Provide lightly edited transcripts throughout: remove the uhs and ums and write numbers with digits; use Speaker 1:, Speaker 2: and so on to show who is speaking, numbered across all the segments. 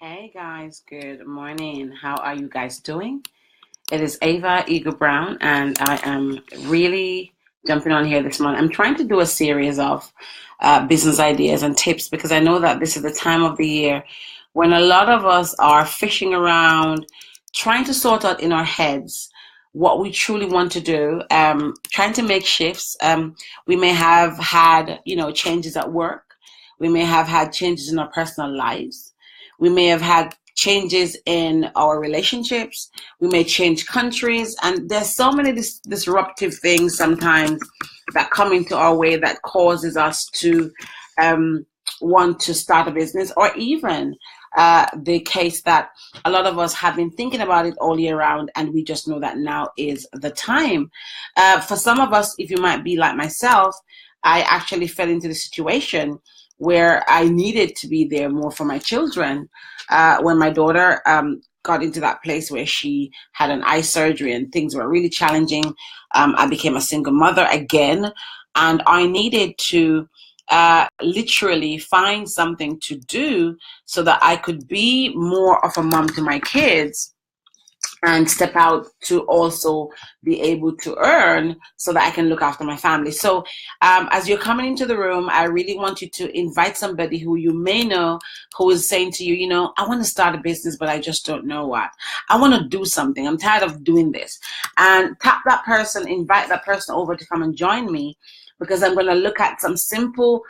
Speaker 1: Hey guys, good morning. How are you guys doing? It is Ava Eagle Brown, and I am really jumping on here this morning. I'm trying to do a series of business ideas and tips because I know that this is the time of the year when a lot of us are fishing around, trying to sort out in our heads what we truly want to do, trying to make shifts. We may have had, changes at work. We may have had changes in our personal lives. We may have had changes in our relationships. We may change countries, and there's so many disruptive things sometimes that come into our way that causes us to want to start a business, or even the case that a lot of us have been thinking about it all year round, and we just know that now is the time. For some of us, if you might be like myself, I actually fell into the situation where I needed to be there more for my children. When my daughter got into that place where she had an eye surgery and things were really challenging, I became a single mother again, and I needed to literally find something to do so that I could be more of a mom to my kids and step out to also be able to earn so that I can look after my family. So as you're coming into the room, I really want you to invite somebody who you may know who is saying to you, I want to start a business, but I just don't know what. I want to do something. I'm tired of doing this. And tap that person, invite that person over to come and join me, because I'm going to look at some simple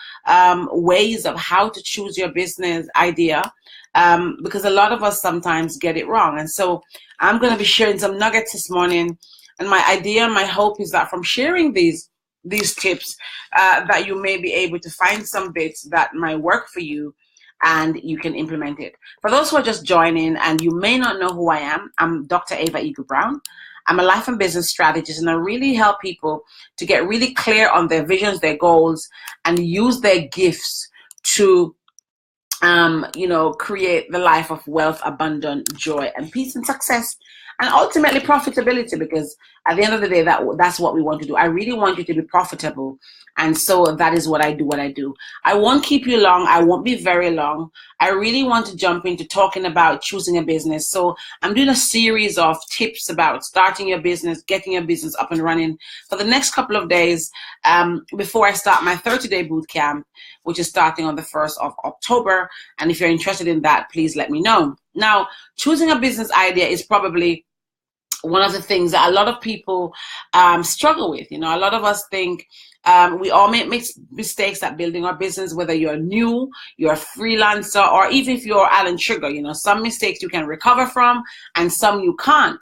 Speaker 1: ways of how to choose your business idea, because a lot of us sometimes get it wrong. And so I'm going to be sharing some nuggets this morning. And my idea, my hope is that from sharing these tips, that you may be able to find some bits that might work for you and you can implement it. For those who are just joining and you may not know who I am, I'm Dr. Ava Eagle Brown. I'm a life and business strategist, and I really help people to get really clear on their visions, their goals, and use their gifts to create the life of wealth, abundance, joy, and peace and success, and ultimately profitability, because at the end of the day, that's what we want to do. I really want you to be profitable. And so that is what I do. I won't keep you long. I won't be very long. I really want to jump into talking about choosing a business. So I'm doing a series of tips about starting your business, getting your business up and running for the next couple of days before I start my 30-day boot camp, which is starting on the 1st of October. And if you're interested in that, please let me know. Now, choosing a business idea is probably one of the things that a lot of people struggle with. A lot of us think we all make mistakes at building our business, whether you're new, you're a freelancer, or even if you're Alan Sugar. Some mistakes you can recover from and some you can't.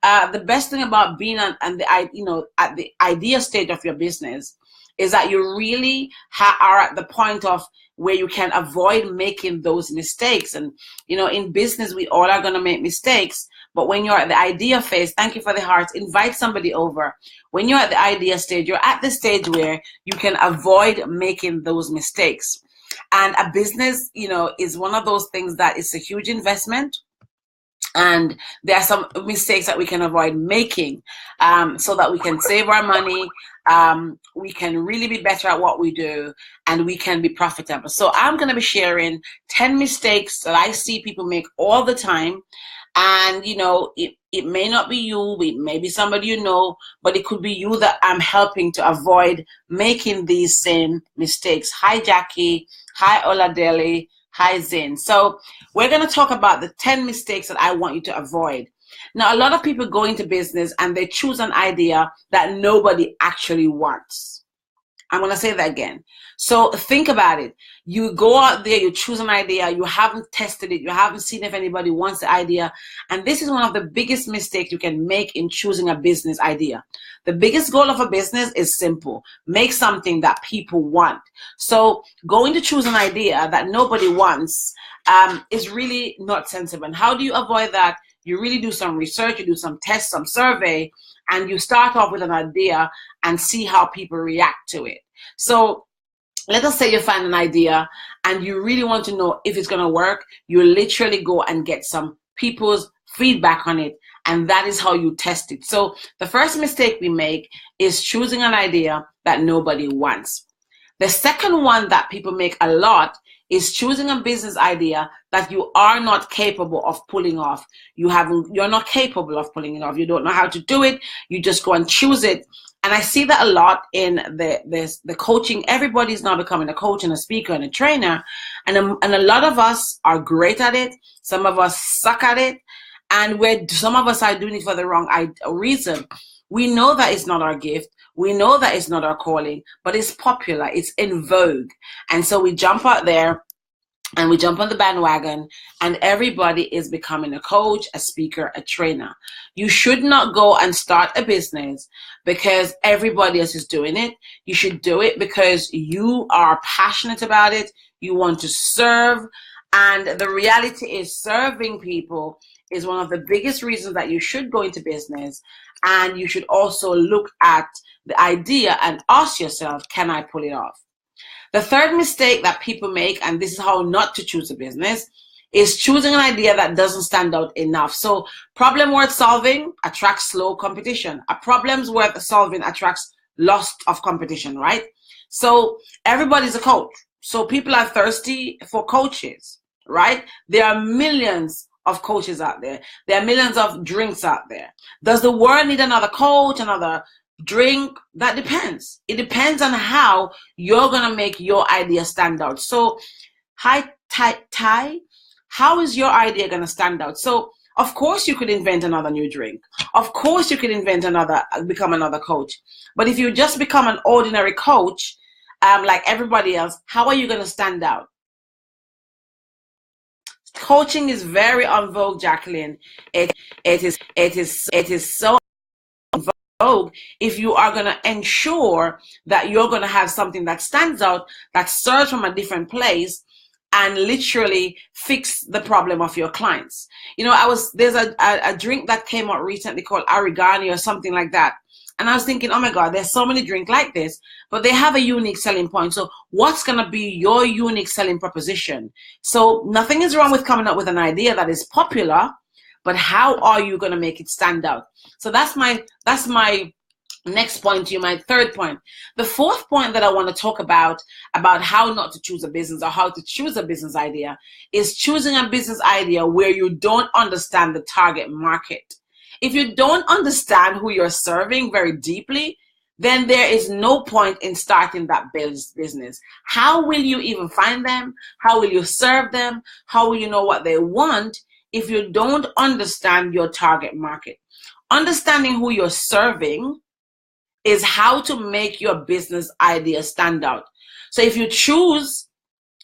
Speaker 1: The best thing about being at the idea stage of your business is that you really are at the point of where you can avoid making those mistakes. And, in business, we all are going to make mistakes. But when you're at the idea phase, thank you for the hearts, invite somebody over. When you're at the idea stage, you're at the stage where you can avoid making those mistakes. And a business, is one of those things that is a huge investment. And there are some mistakes that we can avoid making so that we can save our money. We can really be better at what we do, and we can be profitable. So I'm going to be sharing 10 mistakes that I see people make all the time. And, it may not be you, it may be somebody but it could be you that I'm helping to avoid making these same mistakes. Hi, Jackie. Hi, Oladeli. Hi, Zin. So we're going to talk about the 10 mistakes that I want you to avoid. Now, a lot of people go into business and they choose an idea that nobody actually wants. I'm going to say that again. So think about it. You go out there, you choose an idea, you haven't tested it, you haven't seen if anybody wants the idea. And this is one of the biggest mistakes you can make in choosing a business idea. The biggest goal of a business is simple. Make something that people want. So going to choose an idea that nobody wants is really not sensible. And how do you avoid that? You really do some research, you do some tests, some survey, and you start off with an idea and see how people react to it. So let us say you find an idea and you really want to know if it's going to work. You literally go and get some people's feedback on it, and that is how you test it. So the first mistake we make is choosing an idea that nobody wants. The second one that people make a lot is choosing a business idea that you are not capable of pulling off. You're not capable of pulling it off. You don't know how to do it. You just go and choose it. And I see that a lot in the coaching. Everybody's now becoming a coach and a speaker and a trainer. And a lot of us are great at it. Some of us suck at it. And some of us are doing it for the wrong reason. We know that it's not our gift. We know that it's not our calling, but it's popular. It's in vogue. And so we jump out there and we jump on the bandwagon, and everybody is becoming a coach, a speaker, a trainer. You should not go and start a business because everybody else is doing it. You should do it because you are passionate about it. You want to serve. And the reality is, serving people is one of the biggest reasons that you should go into business. And you should also look at the idea and ask yourself, can I pull it off? The third mistake that people make, and this is how not to choose a business, is choosing an idea that doesn't stand out enough. So problem worth solving attracts slow competition. A problem's worth solving attracts loss of competition, right? So everybody's a coach. So people are thirsty for coaches, right? There are millions of coaches out there. There are millions of drinks out there. Does the world need another coach, another drink? That depends. It depends on how you're going to make your idea stand out. So, Ty, how is your idea going to stand out? So, of course, you could invent another new drink. Of course, you could become another coach. But if you just become an ordinary coach, like everybody else, how are you going to stand out? Coaching is very en vogue, Jacqueline. It is so en vogue. If you are going to ensure that you're going to have something that stands out, that serves from a different place, and literally fix the problem of your clients. You know, there's a drink that came out recently called Arigani or something like that. And I was thinking, oh my God, there's so many drinks like this, but they have a unique selling point. So what's going to be your unique selling proposition? So nothing is wrong with coming up with an idea that is popular, but how are you going to make it stand out? So that's my next point to you, my third point. The fourth point that I want to talk about how not to choose a business or how to choose a business idea is choosing a business idea where you don't understand the target market. If you don't understand who you're serving very deeply, then there is no point in starting that business. How will you even find them? How will you serve them? How will you know what they want if you don't understand your target market? Understanding who you're serving is how to make your business idea stand out. So if you choose,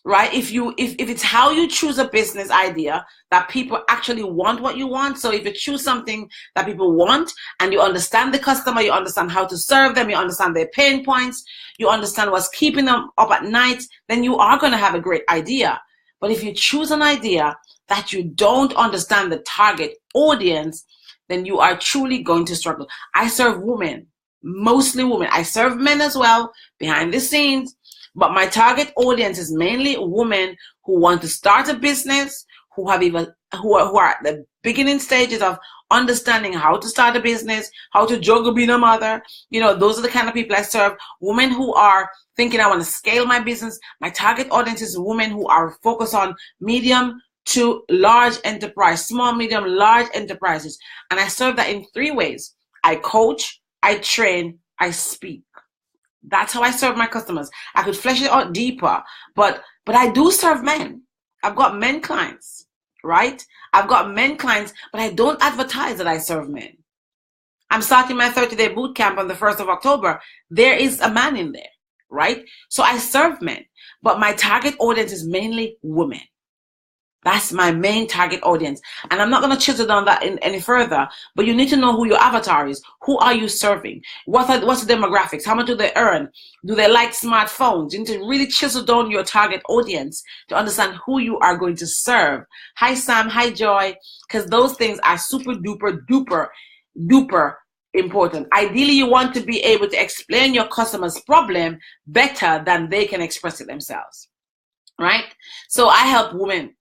Speaker 1: right, if it's how you choose a business idea that people actually want what you want. So if you choose something that people want and you understand the customer, you understand how to serve them, you understand their pain points, you understand what's keeping them up at night, then you are going to have a great idea. But if you choose an idea that you don't understand the target audience, then you are truly going to struggle. I serve women, mostly women. I serve men as well behind the scenes. But my target audience is mainly women who want to start a business, who are at the beginning stages of understanding how to start a business, how to juggle being a mother. You know, those are the kind of people I serve. Women who are thinking, I want to scale my business. My target audience is women who are focused on medium to large enterprise, small, medium, large enterprises. And I serve that in three ways. I coach, I train, I speak. That's how I serve my customers. I could flesh it out deeper, but I do serve men. I've got men clients, right? I've got men clients, but I don't advertise that I serve men. I'm starting my 30-day boot camp on the 1st of October. There is a man in there, right? So I serve men, but my target audience is mainly women. That's my main target audience. And I'm not going to chisel down that any further, but you need to know who your avatar is. Who are you serving? What's the demographics? How much do they earn? Do they like smartphones? You need to really chisel down your target audience to understand who you are going to serve. Hi, Sam. Hi, Joy. Because those things are super duper important. Ideally, you want to be able to explain your customer's problem better than they can express it themselves, right? So I help women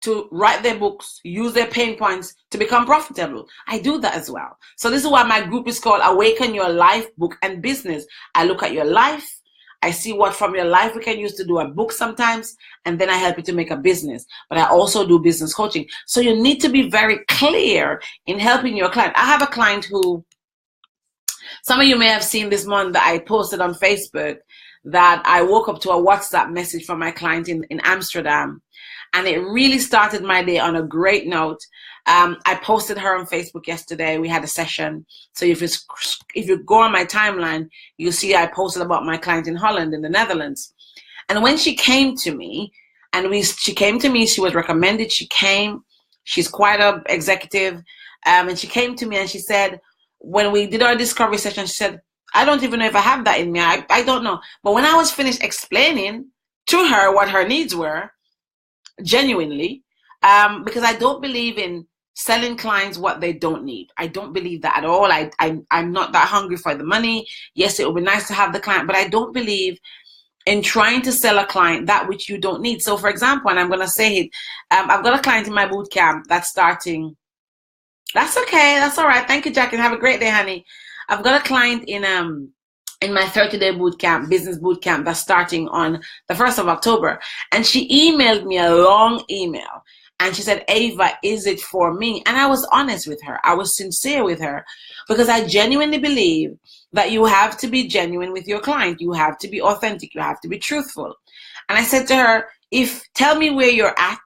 Speaker 1: to write their books, use their pain points to become profitable. I do that as well. So this is why my group is called Awaken Your Life, Book and Business. I look at your life, I see what from your life we can use to do a book sometimes, and then I help you to make a business. But I also do business coaching. So you need to be very clear in helping your client. I have a client who, some of you may have seen this morning that I posted on Facebook, that I woke up to a WhatsApp message from my client in Amsterdam. And it really started my day on a great note. I posted her on Facebook yesterday. We had a session. So if you go on my timeline, you'll see I posted about my client in Holland, in the Netherlands. And when she came to me, she was recommended, she came, she's quite an executive. And she came to me and she said, when we did our discovery session, she said, I don't even know if I have that in me. I don't know. But when I was finished explaining to her what her needs were, genuinely, because I don't believe in selling clients what they don't need. I don't believe that at all. I'm not that hungry for the money. Yes, it would be nice to have the client, but I don't believe in trying to sell a client that which you don't need. So for example, and I'm going to say it, I've got a client in my boot camp that's starting. That's okay. That's all right. Thank you, Jack, and have a great day, honey. I've got a client in my 30-day boot camp, business boot camp, that's starting on the 1st of October. And she emailed me a long email. And she said, Ava, is it for me? And I was honest with her. I was sincere with her, because I genuinely believe that you have to be genuine with your client. You have to be authentic. You have to be truthful. And I said to her, tell me where you're at,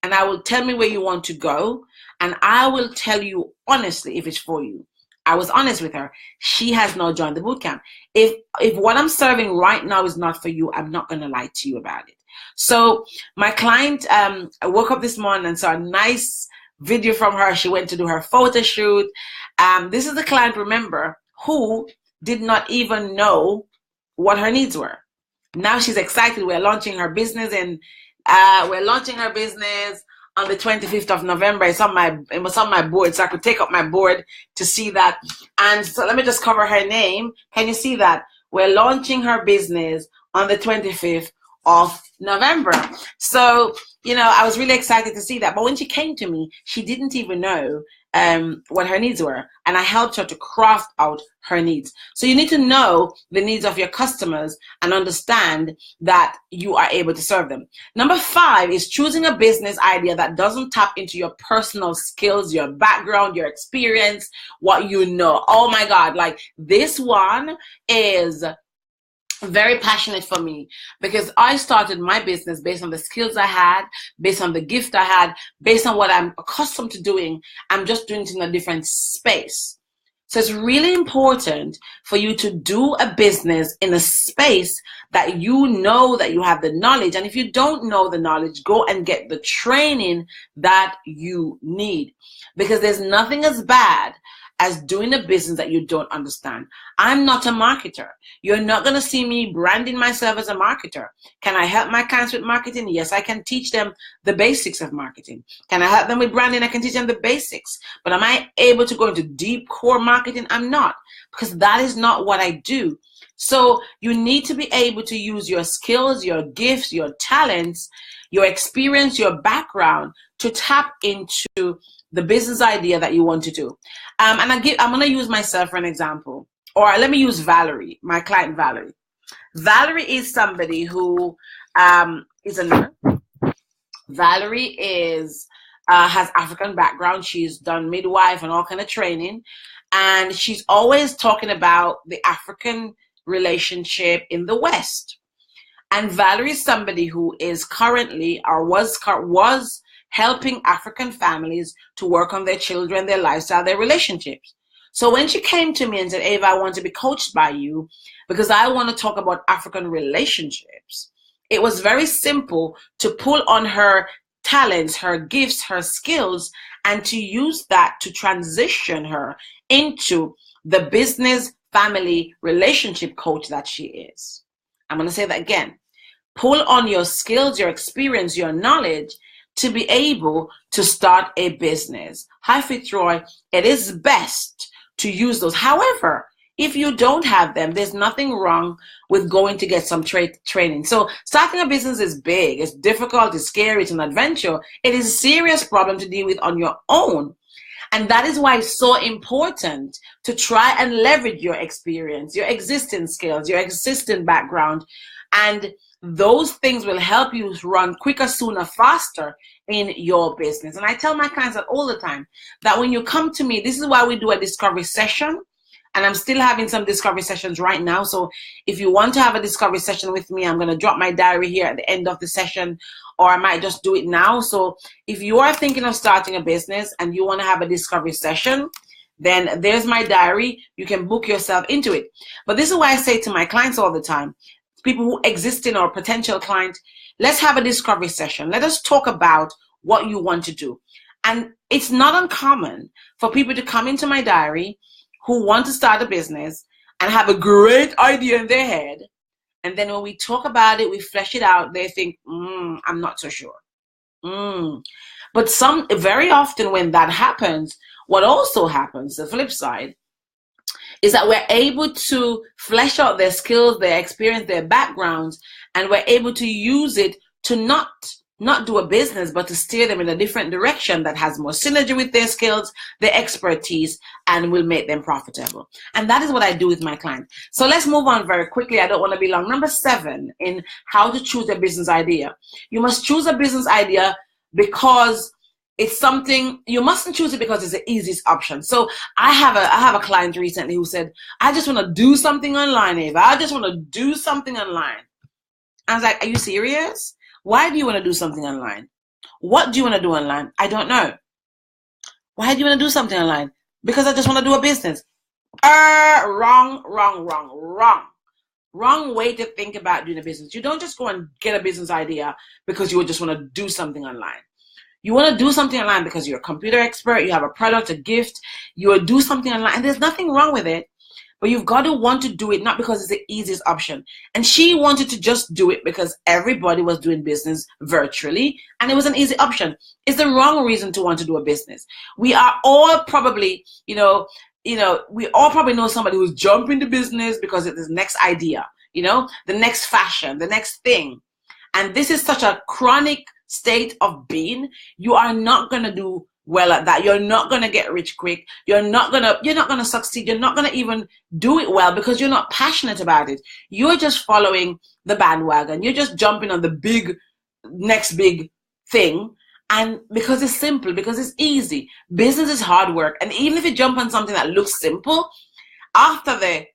Speaker 1: and I will tell me where you want to go. And I will tell you honestly if it's for you. I was honest with her. She has now joined the bootcamp. If what I'm serving right now is not for you, I'm not going to lie to you about it. So my client, I woke up this morning and saw a nice video from her. She went to do her photo shoot. This is the client, remember, who did not even know what her needs were. Now she's excited. We're launching her business, and on the 25th of November. It was on my board, so I could take up my board to see that. And so let me just cover her name. Can you see that? We're launching her business on the 25th of November. So, I was really excited to see that. But when she came to me, she didn't even know what her needs were. And I helped her to craft out her needs. So you need to know the needs of your customers and understand that you are able to serve them. Number 5 is choosing a business idea that doesn't tap into your personal skills, your background, your experience, what you know. Oh my God, like this one is very passionate for me, because I started my business based on the skills I had, based on the gift I had, based on what I'm accustomed to doing. I'm just doing it in a different space. So it's really important for you to do a business in a space that you know that you have the knowledge. And if you don't know the knowledge, go and get the training that you need, because there's nothing as bad as doing a business that you don't understand. I'm not a marketer. You're not going to see me branding myself as a marketer. Can I help my clients with marketing? Yes, I can teach them the basics of marketing. Can I help them with branding? I can teach them the basics. But am I able to go into deep core marketing? I'm not, because that is not what I do. So you need to be able to use your skills, your gifts, your talents, your experience, your background to tap into the business idea that you want to do. And I'm going to use myself for an example. Or let me use Valerie, my client Valerie. Valerie is somebody who is a nurse. Valerie has African background. She's done midwife and all kind of training. And she's always talking about the African relationship in the West. And Valerie is somebody who is currently, or was helping African families to work on their children, their lifestyle, their relationships. So when she came to me and said, Ava, I want to be coached by you because I want to talk about African relationships, it was very simple to pull on her talents, her gifts, her skills, and to use that to transition her into the business family relationship coach that she is. I'm going to say that again. Pull on your skills, your experience, your knowledge to be able to start a business. Hi, Fitzroy. It is best to use those. However, if you don't have them, there's nothing wrong with going to get some training. So starting a business is big, it's difficult, it's scary, it's an adventure. It is a serious problem to deal with on your own. And that is why it's so important to try and leverage your experience, your existing skills, your existing background. And those things will help you run quicker, sooner, faster in your business. And I tell my clients that all the time, that when you come to me, this is why we do a discovery session. And I'm still having some discovery sessions right now. So if you want to have a discovery session with me, I'm going to drop my diary here at the end of the session, or I might just do it now. So if you are thinking of starting a business and you want to have a discovery session, then there's my diary. You can book yourself into it. But this is why I say to my clients all the time, people who exist in or potential client, let's have a discovery session. Let us talk about what you want to do. And it's not uncommon for people to come into my diary who want to start a business and have a great idea in their head. And then when we talk about it, we flesh it out, they think, I'm not so sure. But very often when that happens, what also happens, the flip side, is that we're able to flesh out their skills, their experience, their backgrounds, and we're able to use it to not do a business, but to steer them in a different direction that has more synergy with their skills, their expertise, and will make them profitable. And that is what I do with my clients. So let's move on very quickly. I don't want to be long. Number 7 in how to choose a business idea. You must choose a business idea because it's something, you mustn't choose it because it's the easiest option. So I have a client recently who said, I just want to do something online, Ava. I just want to do something online. I was like, are you serious? Why do you want to do something online? What do you want to do online? I don't know. Why do you want to do something online? Because I just want to do a business. Wrong way to think about doing a business. You don't just go and get a business idea because you just want to do something online. You want to do something online because you're a computer expert, you have a product, a gift, you will do something online, and there's nothing wrong with it. But you've got to want to do it, not because it's the easiest option. And she wanted to just do it because everybody was doing business virtually, and it was an easy option. It's the wrong reason to want to do a business. We are all probably, we all probably know somebody who's jumping into business because it's the next idea, the next fashion, the next thing. And this is such a chronic state of being. You are not going to do well at that. You're not going to get rich quick. You're not going to succeed. You're not going to even do it well because you're not passionate about it. You're just following the bandwagon. You're just jumping on the next big thing. And because it's simple, because it's easy. Business is hard work. And even if you jump on something that looks simple, after the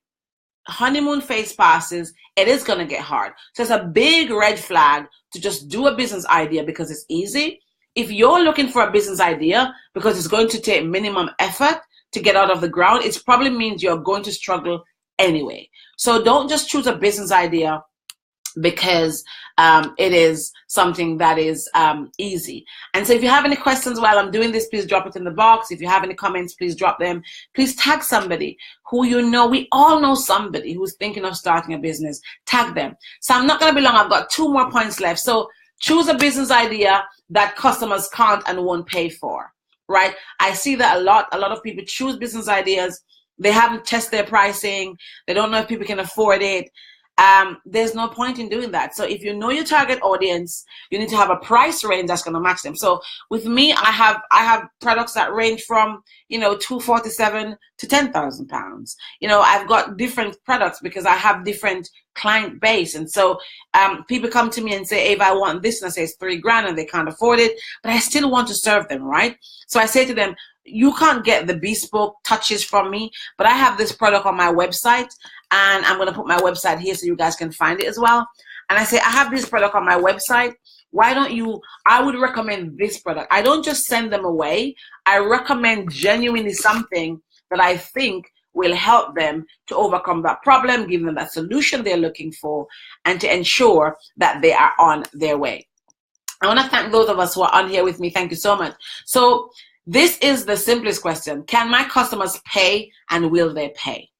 Speaker 1: honeymoon phase passes, it is going to get hard. So it's a big red flag to just do a business idea because it's easy. If you're looking for a business idea because it's going to take minimum effort to get out of the ground, it probably means you're going to struggle anyway. So don't just choose a business idea because it is something that is easy. And so if you have any questions while I'm doing this, please drop it in the box. If you have any comments, please drop them. Please tag somebody who you know. We all know somebody who's thinking of starting a business. Tag them. So I'm not going to be long. I've got 2 more points left. So choose a business idea that customers can't and won't pay for, right? I see that a lot of people choose business ideas. They haven't tested their pricing. They don't know if people can afford it. There's no point in doing that. So if you know your target audience, you need to have a price range that's going to match them. So with me, I have products that range from $247 to £10,000. I've got different products because I have different client base, and so people come to me and say, Ava, I want this, and I say it's $3,000 and they can't afford it, but I still want to serve them, right? So I say to them, you can't get the bespoke touches from me, but I have this product on my website, and I'm going to put my website here so you guys can find it as well. And I say, I have this product on my website. Why don't you, I would recommend this product. I don't just send them away. I recommend genuinely something that I think will help them to overcome that problem, give them that solution they're looking for, and to ensure that they are on their way. I want to thank those of us who are on here with me. Thank you so much. So this is the simplest question. Can my customers pay, and will they pay?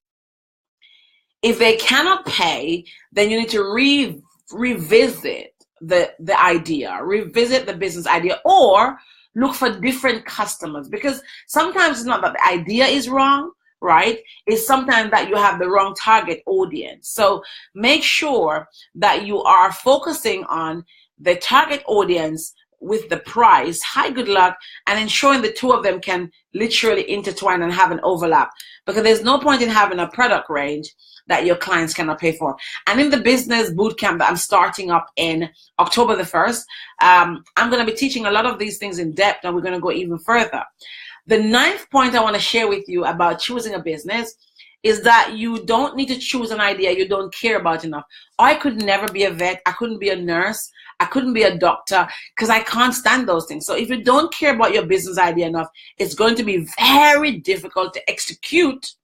Speaker 1: If they cannot pay, then you need to revisit the idea, revisit the business idea, or look for different customers, because sometimes it's not that the idea is wrong, right? It's sometimes that you have the wrong target audience. So make sure that you are focusing on the target audience with the price, hi, good luck, and ensuring the two of them can literally intertwine and have an overlap. Because there's no point in having a product range that your clients cannot pay for. And in the business bootcamp that I'm starting up in October the 1st, I'm going to be teaching a lot of these things in depth, and we're going to go even further. The 9th point I want to share with you about choosing a business is that you don't need to choose an idea you don't care about enough. I could never be a vet. I couldn't be a nurse. I couldn't be a doctor because I can't stand those things. So if you don't care about your business idea enough, it's going to be very difficult to execute,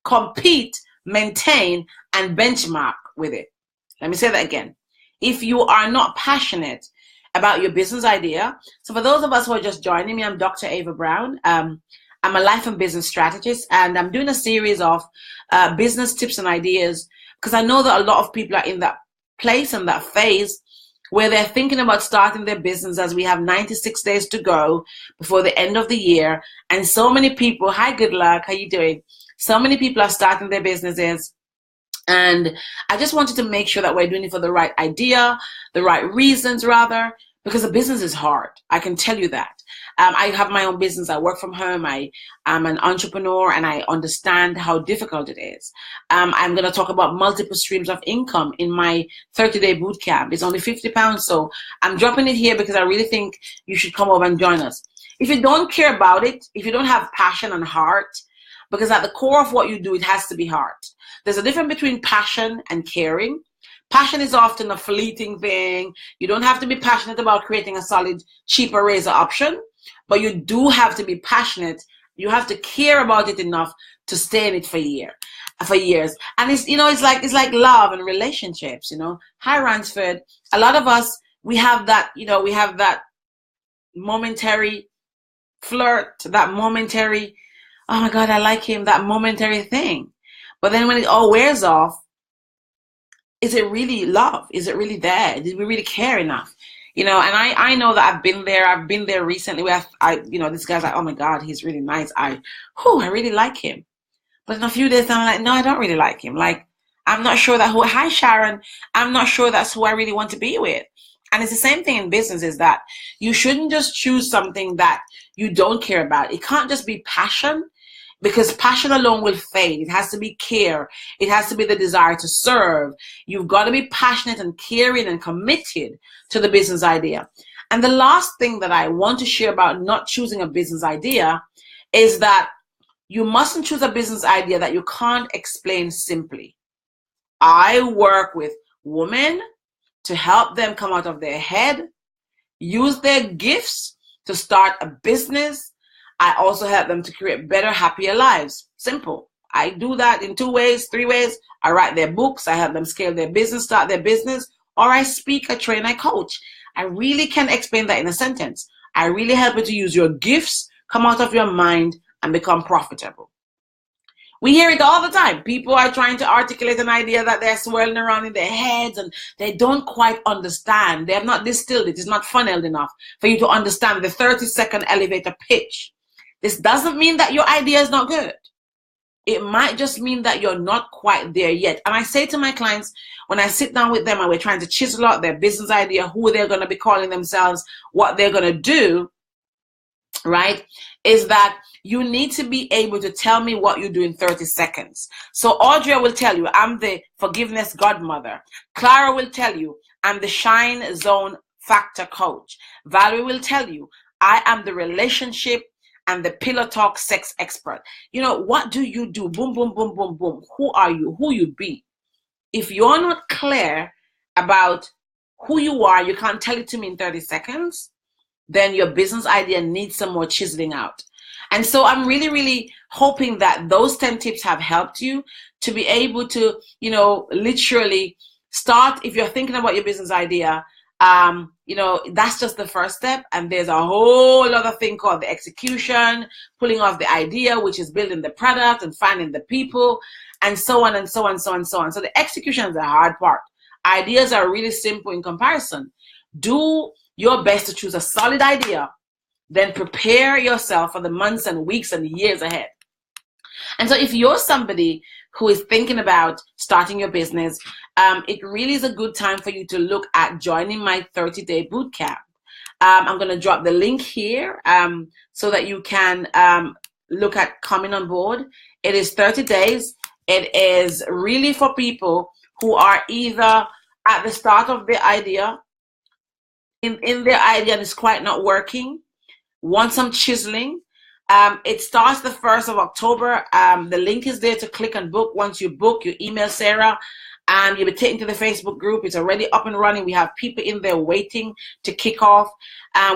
Speaker 1: compete, maintain, and benchmark with it. Let me say that again. If you are not passionate about your business idea, so for those of us who are just joining me, I'm Dr. Ava Brown. I'm a life and business strategist, and I'm doing a series of business tips and ideas because I know that a lot of people are in that place and that phase where they're thinking about starting their business as we have 96 days to go before the end of the year. And so many people, hi, good luck, how you doing? So many people are starting their businesses. And I just wanted to make sure that we're doing it for the right idea, the right reasons rather, because the business is hard. I can tell you that. I have my own business. I work from home. I am an entrepreneur, and I understand how difficult it is. I'm going to talk about multiple streams of income in my 30-day boot camp. It's only £50. So I'm dropping it here because I really think you should come over and join us. If you don't care about it, if you don't have passion and heart, because at the core of what you do, it has to be heart. There's a difference between passion and caring. Passion is often a fleeting thing. You don't have to be passionate about creating a solid, cheaper razor option, but you do have to be passionate. You have to care about it enough to stay in it for years. And it's like love and relationships. Hi, Ransford. A lot of us, we have that momentary flirt, that momentary, oh my God, I like him, that momentary thing. But then when it all wears off, is it really love? Is it really there? Did we really care enough? And I know that I've been there recently where this guy's like, oh my God, he's really nice. I really like him. But in a few days, I'm like, no, I don't really like him. Like, I'm not sure hi Sharon, I'm not sure that's who I really want to be with. And it's the same thing in business, is that you shouldn't just choose something that you don't care about. It can't just be passion, because passion alone will fade. It has to be care. It has to be the desire to serve. You've got to be passionate and caring and committed to the business idea. And the last thing that I want to share about not choosing a business idea is that you mustn't choose a business idea that you can't explain simply. I work with women to help them come out of their head, use their gifts to start a business. I also help them to create better, happier lives. Simple. I do that in 2 ways, 3 ways. I write their books. I help them scale their business, start their business, or I speak, I train, I coach. I really can explain that in a sentence. I really help you to use your gifts, come out of your mind, and become profitable. We hear it all the time. People are trying to articulate an idea that they're swirling around in their heads and they don't quite understand. They have not distilled it. It's not funneled enough for you to understand the 30-second elevator pitch. This doesn't mean that your idea is not good. It might just mean that you're not quite there yet. And I say to my clients, when I sit down with them and we're trying to chisel out their business idea, who they're going to be calling themselves, what they're going to do, right, is that you need to be able to tell me what you do in 30 seconds. So Audrey will tell you, I'm the forgiveness godmother. Clara will tell you, I'm the shine zone factor coach. Valerie will tell you, I am the relationship and the pillow talk sex expert. What do you do? Boom, boom, boom, boom, boom. Who are you? Who you be? If you're not clear about who you are, you can't tell it to me in 30 seconds, then your business idea needs some more chiseling out. And so I'm really, really hoping that those 10 tips have helped you to be able to, literally start. If you're thinking about your business idea, that's just the first step. And there's a whole other thing called the execution, pulling off the idea, which is building the product and finding the people, and so on and so on, so on, so on. So the execution is the hard part. Ideas are really simple in comparison. Do your best to choose a solid idea, then prepare yourself for the months and weeks and years ahead. And so if you're somebody who is thinking about starting your business, it really is a good time for you to look at joining my 30-day bootcamp. I'm going to drop the link here so that you can look at coming on board. It is 30 days. It is really for people who are either at the start of the idea, in their idea and it's quite not working, want some chiseling. It starts the 1st of October. The link is there to click and book. Once you book, you email Sarah and you'll be taken to the Facebook group. It's already up and running. We have people in there waiting to kick off.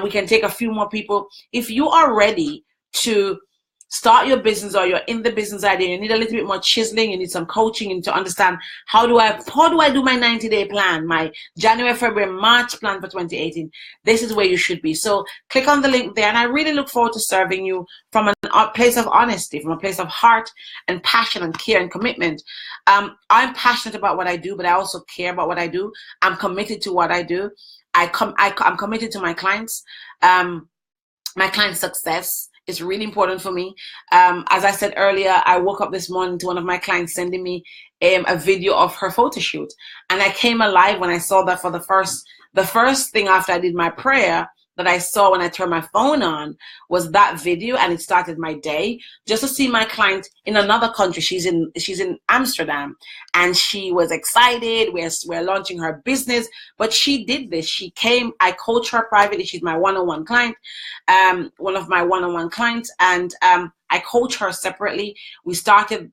Speaker 1: We can take a few more people. If you are ready to start your business or you're in the business idea, you need a little bit more chiseling, you need some coaching, you need to understand how do I do my 90-day plan, my January, February, March plan for 2018. This is where you should be. So click on the link there, and I really look forward to serving you from a place of honesty, from a place of heart and passion and care and commitment. I'm passionate about what I do, but I also care about what I do. I'm committed to what I do. I'm committed to my clients. My client's success is really important for me. As I said earlier, I woke up this morning to one of my clients sending me a video of her photo shoot. And I came alive when I saw that for the first thing after I did my prayer that I saw when I turned my phone on was that video, and it started my day just to see my client in another country. She's in Amsterdam, and she was excited. We're launching her business, but she did this. She came. I coach her privately. She's my one-on-one client, one of my one-on-one clients, and I coach her separately. We started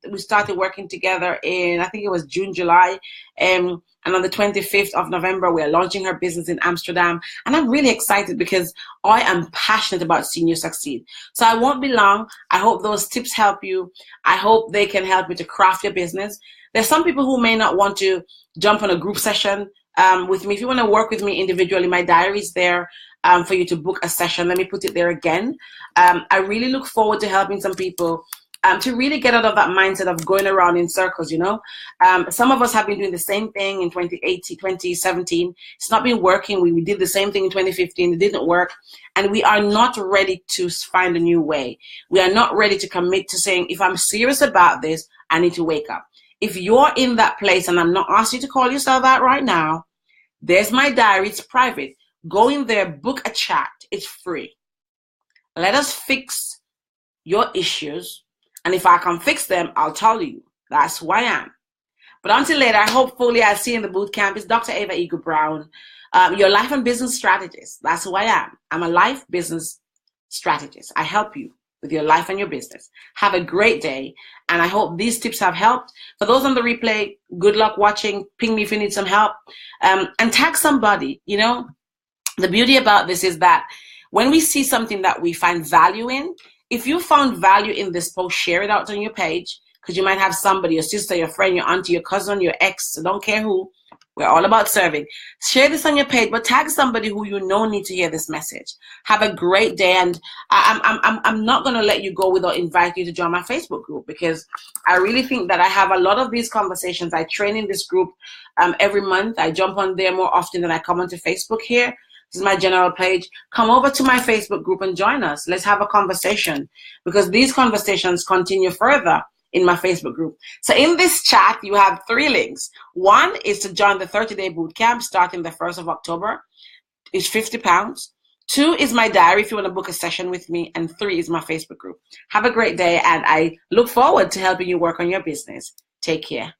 Speaker 1: working together in, I think it was June, July, and on the 25th of November, we're launching her business in Amsterdam. And I'm really excited because I am passionate about seeing you succeed. So I won't be long. I hope those tips help you. I hope they can help you to craft your business. There's some people who may not want to jump on a group session with me. If you want to work with me individually, my diary is there for you to book a session. Let me put it there again. I really look forward to helping some people to really get out of that mindset of going around in circles, you know. Some of us have been doing the same thing in 2018, 2017. It's not been working. We did the same thing in 2015. It didn't work. And we are not ready to find a new way. We are not ready to commit to saying, if I'm serious about this, I need to wake up. If you're in that place, and I'm not asking you to call yourself out right now, there's my diary. It's private. Go in there, book a chat. It's free. Let us fix your issues. And if I can fix them, I'll tell you. That's who I am. But until later, hopefully I'll see you in the boot camp. It's Dr. Ava Eagle Brown, your life and business strategist. That's who I am. I'm a life business strategist. I help you with your life and your business. Have a great day. And I hope these tips have helped. For those on the replay, good luck watching. Ping me if you need some help. And tag somebody. You know, the beauty about this is that when we see something that we find value in, if you found value in this post, share it out on your page, because you might have somebody, your sister, your friend, your auntie, your cousin, your ex, I don't care who. We're all about serving. Share this on your page, but tag somebody who you know need to hear this message. Have a great day, and I'm not going to let you go without inviting you to join my Facebook group, because I really think that I have a lot of these conversations. I train in this group every month. I jump on there more often than I come onto Facebook here. This is my general page. Come over to my Facebook group and join us. Let's have a conversation, because these conversations continue further in my Facebook group. So in this chat, you have 3 links. One is to join the 30-day boot camp starting the 1st of October. It's £50. 2 is my diary if you want to book a session with me. And 3 is my Facebook group. Have a great day, and I look forward to helping you work on your business. Take care.